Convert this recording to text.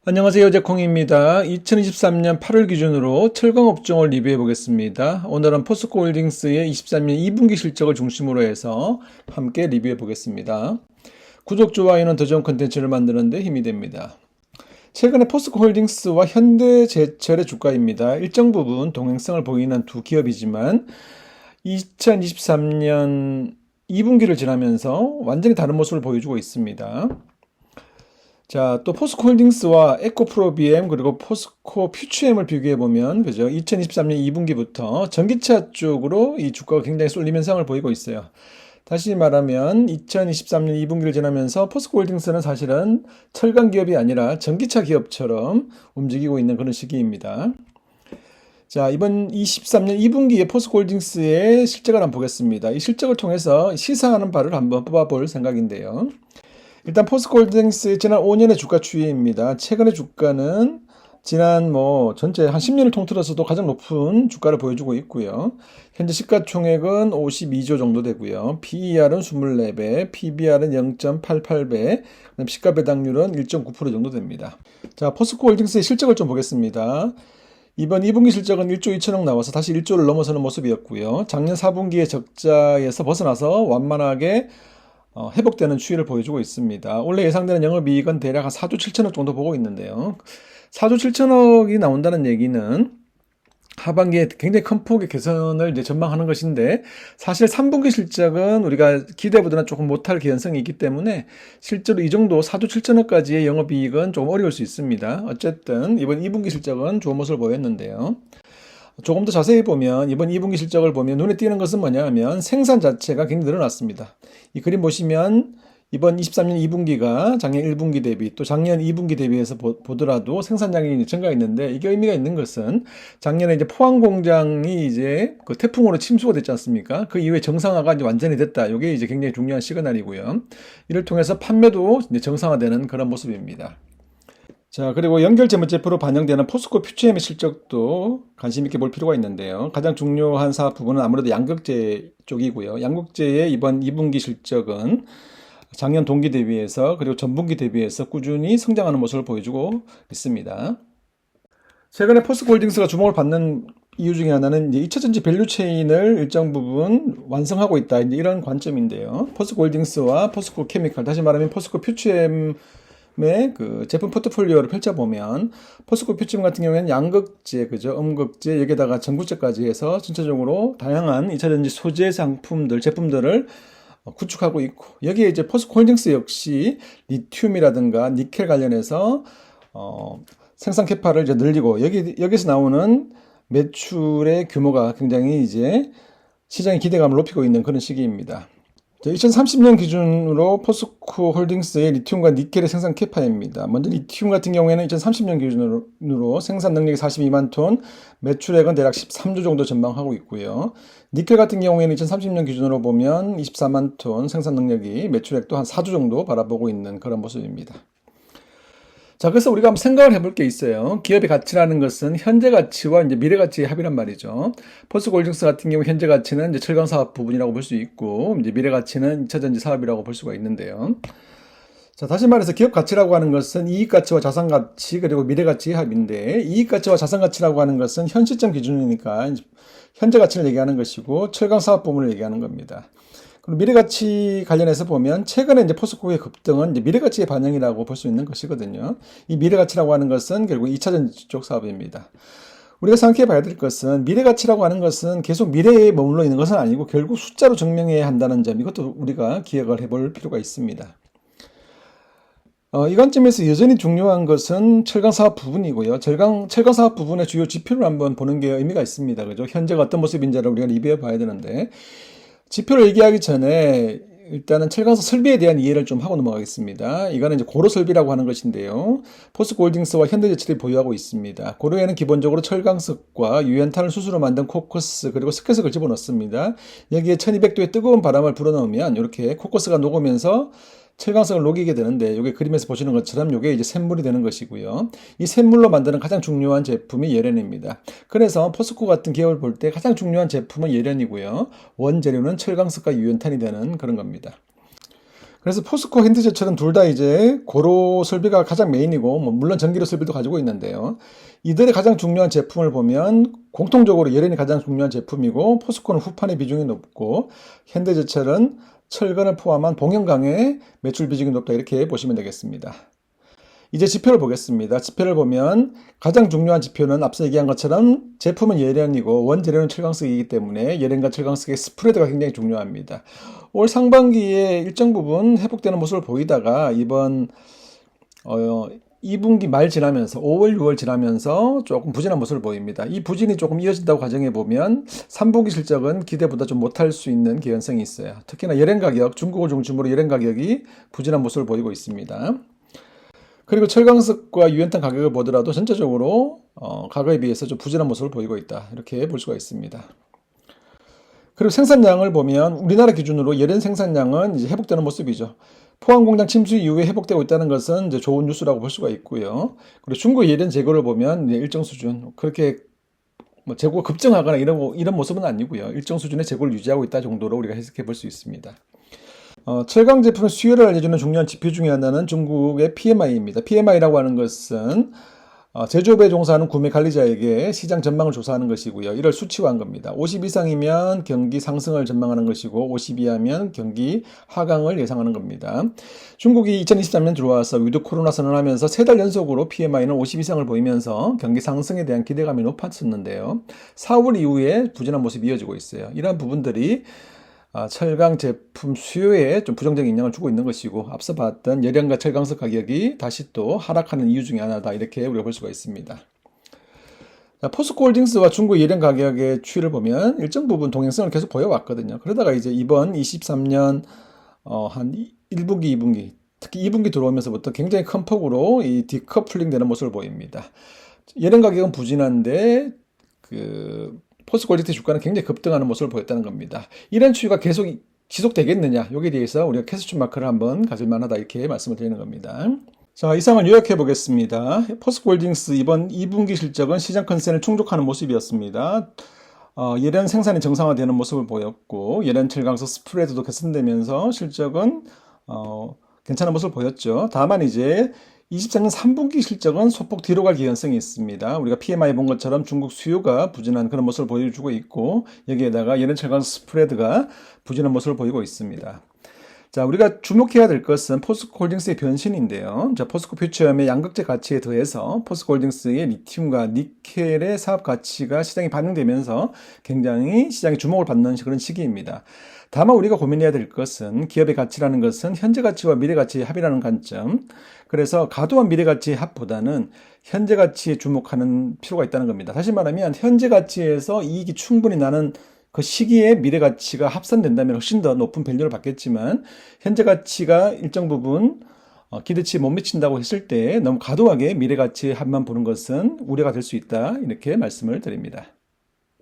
안녕하세요. 제콩입니다. 2023년 8월 기준으로 철강 업종을 리뷰해 보겠습니다. 오늘은 포스코홀딩스의 23년 2분기 실적을 중심으로 해서 함께 리뷰해 보겠습니다. 구독, 좋아요는 더 좋은 컨텐츠를 만드는 데 힘이 됩니다. 최근에 포스코홀딩스와 현대제철의 주가입니다. 일정 부분 동행성을 보이는 두 기업이지만 2023년 2분기를 지나면서 완전히 다른 모습을 보여주고 있습니다. 자, 또 포스코홀딩스와 에코프로비엠 그리고 포스코 퓨처엠을 비교해 보면 그죠? 2023년 2분기부터 전기차 쪽으로 이 주가가 굉장히 쏠림 현상을 보이고 있어요. 다시 말하면 2023년 2분기를 지나면서 포스코홀딩스는 사실은 철강 기업이 아니라 전기차 기업처럼 움직이고 있는 그런 시기입니다. 자, 이번 23년 2분기의 포스코홀딩스의 실적을 한번 보겠습니다. 이 실적을 통해서 시사하는 바를 한번 뽑아볼 생각인데요. 일단 포스코홀딩스의 지난 5년의 주가 추이입니다. 최근의 주가는 지난 전체 한 10년을 통틀어서도 가장 높은 주가를 보여주고 있고요. 현재 시가총액은 52조 정도 되고요. PER은 24배, PBR은 0.88배, 시가 배당률은 1.9% 정도 됩니다. 자, 포스코홀딩스의 실적을 좀 보겠습니다. 이번 2분기 실적은 1조 2천억 나와서 다시 1조를 넘어서는 모습이었고요. 작년 4분기의 적자에서 벗어나서 완만하게 회복되는 추이를 보여주고 있습니다. 원래 예상되는 영업이익은 대략 한 4조 7천억 정도 보고 있는데요. 4조 7천억이 나온다는 얘기는 하반기에 굉장히 큰 폭의 개선을 이제 전망하는 것인데, 사실 3분기 실적은 우리가 기대보다는 조금 못할 개연성이 있기 때문에 실제로 이 정도 4조 7천억까지의 영업이익은 좀 어려울 수 있습니다. 어쨌든 이번 2분기 실적은 좋은 모습을 보였는데요. 조금 더 자세히 보면 이번 2분기 실적을 보면 눈에 띄는 것은 뭐냐 하면 생산 자체가 굉장히 늘어났습니다. 이 그림 보시면 이번 23년 2분기가 작년 1분기 대비 또 작년 2분기 대비해서 보더라도 생산량이 증가했는데, 이게 의미가 있는 것은 작년에 이제 포항 공장이 이제 그 태풍으로 침수가 됐지 않습니까? 그 이후에 정상화가 이제 완전히 됐다. 이게 이제 굉장히 중요한 시그널이고요. 이를 통해서 판매도 이제 정상화되는 그런 모습입니다. 자, 그리고 연결 재무제표로 반영되는 포스코 퓨처엠의 실적도 관심 있게 볼 필요가 있는데요. 가장 중요한 사업 부분은 아무래도 양극재 쪽이고요. 양극재의 이번 2분기 실적은 작년 동기 대비해서 그리고 전분기 대비해서 꾸준히 성장하는 모습을 보여주고 있습니다. 최근에 포스코홀딩스가 주목을 받는 이유 중에 하나는 이제 2차전지 밸류체인을 일정 부분 완성하고 있다, 이제 이런 관점인데요. 포스코홀딩스와 포스코 케미칼, 다시 말하면 포스코 퓨처엠 그 제품 포트폴리오를 펼쳐보면 포스코 퓨처엠 같은 경우에는 양극재, 그죠? 음극재, 여기다가 전구재까지 해서 전체적으로 다양한 2차전지 소재 상품들, 제품들을 구축하고 있고, 여기에 이제 포스코홀딩스 역시 리튬이라든가 니켈 관련해서 생산 캐파를 이제 늘리고, 여기서 나오는 매출의 규모가 굉장히 이제 시장의 기대감을 높이고 있는 그런 시기입니다. 2030년 기준으로 포스코 홀딩스의 리튬과 니켈의 생산 캐파입니다. 먼저 리튬 같은 경우에는 2030년 기준으로 생산 능력이 42만 톤, 매출액은 대략 13조 정도 전망하고 있고요. 니켈 같은 경우에는 2030년 기준으로 보면 24만 톤 생산 능력이, 매출액도 한 4조 정도 바라보고 있는 그런 모습입니다. 자, 그래서 우리가 한번 생각을 해볼 게 있어요. 기업의 가치라는 것은 현재 가치와 이제 미래 가치의 합이란 말이죠. 포스코홀딩스 같은 경우 현재 가치는 이제 철강 사업 부분이라고 볼 수 있고, 이제 미래 가치는 2차전지 사업이라고 볼 수가 있는데요. 자, 다시 말해서 기업 가치라고 하는 것은 이익 가치와 자산 가치 그리고 미래 가치의 합인데, 이익 가치와 자산 가치라고 하는 것은 현 시점 기준이니까 현재 가치를 얘기하는 것이고, 철강 사업 부분을 얘기하는 겁니다. 그리고 미래가치 관련해서 보면 최근에 이제 포스코의 급등은 이제 미래가치의 반영이라고 볼 수 있는 것이거든요. 이 미래가치라고 하는 것은 결국 2차전지 쪽 사업입니다. 우리가 생각해 봐야 될 것은 미래가치라고 하는 것은 계속 미래에 머물러 있는 것은 아니고 결국 숫자로 증명해야 한다는 점, 이것도 우리가 기억을 해볼 필요가 있습니다. 이 관점에서 여전히 중요한 것은 철강 사업 부분이고요. 철강 사업 부분의 주요 지표를 한번 보는 게 의미가 있습니다. 그죠? 현재가 어떤 모습인지를 우리가 리뷰해 봐야 되는데, 지표를 얘기하기 전에 일단은 철강사 설비에 대한 이해를 좀 하고 넘어가겠습니다. 이거는 이제 고로 설비라고 하는 것인데요. 포스코홀딩스와 현대제철이 보유하고 있습니다. 고로에는 기본적으로 철강석과 유연탄을 수소로 만든 코커스 그리고 스퀘석을 집어넣습니다. 여기에 1200도의 뜨거운 바람을 불어넣으면 이렇게 코커스가 녹으면서 철강석을 녹이게 되는데, 이게 그림에서 보시는 것처럼 이게 이제 샘물이 되는 것이고요. 이 샘물로 만드는 가장 중요한 제품이 예련입니다. 그래서 포스코 같은 기업을 볼 때 가장 중요한 제품은 예련이고요. 원재료는 철강석과 유연탄이 되는 그런 겁니다. 그래서 포스코 현대제철은 둘 다 이제 고로 설비가 가장 메인이고, 뭐 물론 전기료 설비도 가지고 있는데요. 이들의 가장 중요한 제품을 보면 공통적으로 예련이 가장 중요한 제품이고, 포스코는 후판의 비중이 높고, 현대제철은 철근을 포함한 봉연강의 매출 비중이 높다, 이렇게 보시면 되겠습니다. 이제 지표를 보겠습니다. 지표를 보면 가장 중요한 지표는 앞서 얘기한 것처럼 제품은 예련이고 원재료는 철강석이기 때문에 예련과 철강석의 스프레드가 굉장히 중요합니다. 올 상반기에 일정 부분 회복되는 모습을 보이다가 이번 2분기 말 지나면서 5월, 6월 지나면서 조금 부진한 모습을 보입니다. 이 부진이 조금 이어진다고 가정해 보면 3분기 실적은 기대보다 좀 못할 수 있는 개연성이 있어요. 특히나 예련 가격, 중국을 중심으로 예련 가격이 부진한 모습을 보이고 있습니다. 그리고 철강석과 유연탄 가격을 보더라도 전체적으로 과거에 비해서 좀 부진한 모습을 보이고 있다, 이렇게 볼 수가 있습니다. 그리고 생산량을 보면 우리나라 기준으로 예련 생산량은 이제 회복되는 모습이죠. 포항 공장 침수 이후에 회복되고 있다는 것은 이제 좋은 뉴스라고 볼 수가 있고요. 그리고 중국 예련 재고를 보면 이제 일정 수준, 그렇게 뭐 재고가 급증하거나 이런 모습은 아니고요. 일정 수준의 재고를 유지하고 있다 정도로 우리가 해석해 볼 수 있습니다. 철강 제품의 수요를 알려주는 중요한 지표 중에 하나는 중국의 PMI입니다. PMI라고 하는 것은 제조업에 종사하는 구매 관리자에게 시장 전망을 조사하는 것이고요. 이를 수치화한 겁니다. 50 이상이면 경기 상승을 전망하는 것이고 50 이하면 경기 하강을 예상하는 겁니다. 중국이 2023년 들어와서 위드 코로나 선언하면서 3달 연속으로 PMI는 50 이상을 보이면서 경기 상승에 대한 기대감이 높았었는데요. 4월 이후에 부진한 모습이 이어지고 있어요. 이러한 부분들이 철강 제품 수요에 좀 부정적인 영향을 주고 있는 것이고, 앞서 봤던 예련과 철강석 가격이 다시 또 하락하는 이유 중에 하나다, 이렇게 우리가 볼 수가 있습니다. 포스코홀딩스와 중국 예련 가격의 추이를 보면 일정 부분 동행성을 계속 보여왔거든요. 그러다가 이제 이번 23년 한 1분기, 2분기, 특히 2분기 들어오면서부터 굉장히 큰 폭으로 이 디커플링 되는 모습을 보입니다. 예련 가격은 부진한데 포스코홀딩스 주가는 굉장히 급등하는 모습을 보였다는 겁니다. 이런 추이가 계속 지속되겠느냐, 여기에 대해서 우리가 캐스션 마크를 한번 가질 만하다, 이렇게 말씀을 드리는 겁니다. 자, 이상을 요약해 보겠습니다. 포스코홀딩스 이번 2분기 실적은 시장 컨센을 충족하는 모습이었습니다. 예련 생산이 정상화되는 모습을 보였고, 예련 철강석 스프레드도 개선되면서 실적은 괜찮은 모습을 보였죠. 다만 이제 24년 3분기 실적은 소폭 뒤로 갈 개연성이 있습니다. 우리가 PMI 본 것처럼 중국 수요가 부진한 그런 모습을 보여주고 있고, 여기에다가 예련 철강석 스프레드가 부진한 모습을 보이고 있습니다. 자, 우리가 주목해야 될 것은 포스코홀딩스의 변신인데요. 자, 포스코 퓨처엠의 양극재 가치에 더해서 포스코홀딩스의 리튬과 니켈의 사업 가치가 시장에 반영되면서 굉장히 시장에 주목을 받는 그런 시기입니다. 다만 우리가 고민해야 될 것은 기업의 가치라는 것은 현재 가치와 미래 가치의 합이라는 관점. 그래서 과도한 미래 가치의 합보다는 현재 가치에 주목하는 필요가 있다는 겁니다. 다시 말하면 현재 가치에서 이익이 충분히 나는 그 시기에 미래 가치가 합산된다면 훨씬 더 높은 밸류를 받겠지만, 현재 가치가 일정 부분 기대치에 못 미친다고 했을 때 너무 과도하게 미래 가치의 합만 보는 것은 우려가 될 수 있다, 이렇게 말씀을 드립니다.